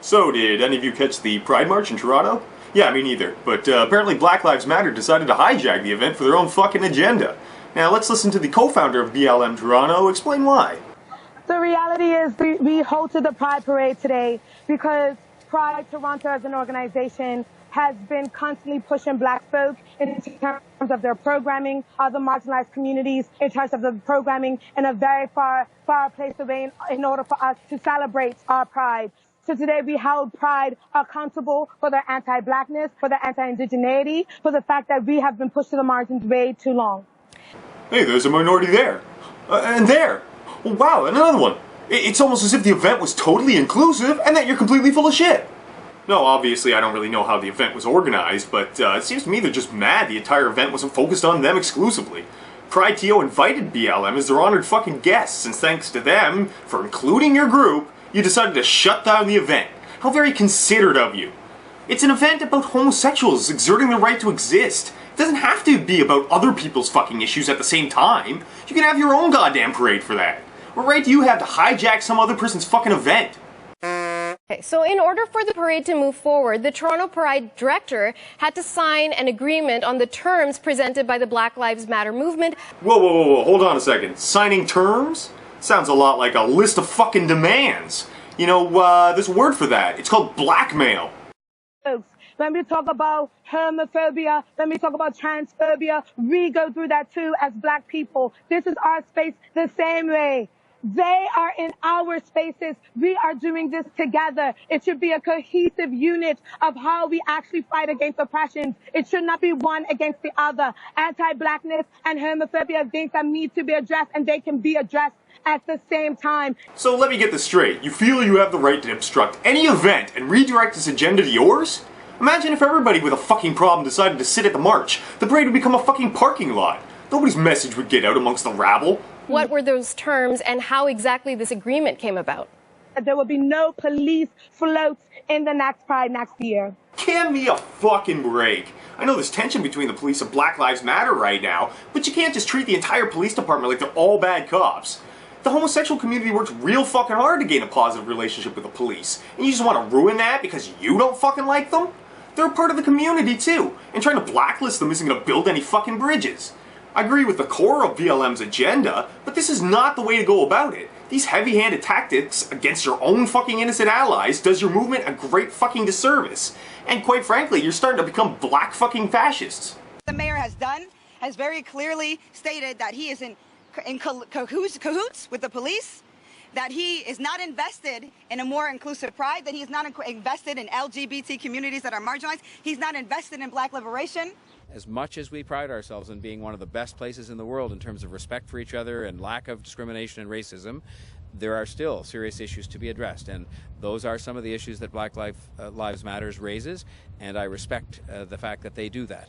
So, did any of you catch the Pride March in Toronto? Yeah, me neither. But apparently Black Lives Matter decided to hijack the event for their own fucking agenda. Now let's listen to the co-founder of BLM Toronto explain why. The reality is we hosted the Pride Parade today because Pride Toronto as an organization has been constantly pushing black folk in terms of their programming, other marginalized communities, in terms of the programming in a very far place away in order for us to celebrate our pride. So today we held Pride accountable for their anti-blackness, for their anti-indigeneity, for the fact that we have been pushed to the margins way too long. Hey, there's a minority there. And there. Wow, another one. It's almost as if the event was totally inclusive and that you're completely full of shit. No, obviously I don't really know how the event was organized, but it seems to me they're just mad the entire event wasn't focused on them exclusively. Pride TO invited BLM as their honored fucking guests, and thanks to them for including your group, you decided to shut down the event. How very considerate of you. It's an event about homosexuals exerting their right to exist. It doesn't have to be about other people's fucking issues at the same time. You can have your own goddamn parade for that. What right do you have to hijack some other person's fucking event? Okay, so in order for the parade to move forward, the Toronto Pride director had to sign an agreement on the terms presented by the Black Lives Matter movement. Whoa, hold on a second. Signing terms? Sounds a lot like a list of fucking demands. You know, there's a word for that. It's called blackmail. Folks, when we talk about homophobia, when we talk about transphobia, we go through that too as black people. This is our space the same way. They are in our spaces. We are doing this together. It should be a cohesive unit of how we actually fight against oppression. It should not be one against the other. Anti-blackness and homophobia are things that need to be addressed, and they can be addressed at the same time. So let me get this straight. You feel you have the right to obstruct any event and redirect this agenda to yours? Imagine if everybody with a fucking problem decided to sit at the march. The parade would become a fucking parking lot. Nobody's message would get out amongst the rabble. What were those terms and how exactly this agreement came about? There will be no police floats in the next Pride next year. Give me a fucking break. I know there's tension between the police and Black Lives Matter right now, but you can't just treat the entire police department like they're all bad cops. The homosexual community works real fucking hard to gain a positive relationship with the police, and you just want to ruin that because you don't fucking like them? They're a part of the community too, and trying to blacklist them isn't going to build any fucking bridges. I agree with the core of BLM's agenda, but this is not the way to go about it. These heavy-handed tactics against your own fucking innocent allies does your movement a great fucking disservice. And quite frankly, you're starting to become black fucking fascists. The mayor has very clearly stated that he is in cahoots with the police, that he is not invested in a more inclusive pride, that he is not invested in LGBT communities that are marginalized, he's not invested in black liberation. As much as we pride ourselves in being one of the best places in the world in terms of respect for each other and lack of discrimination and racism, there are still serious issues to be addressed, and those are some of the issues that Black Lives Matter raises, and I respect the fact that they do that.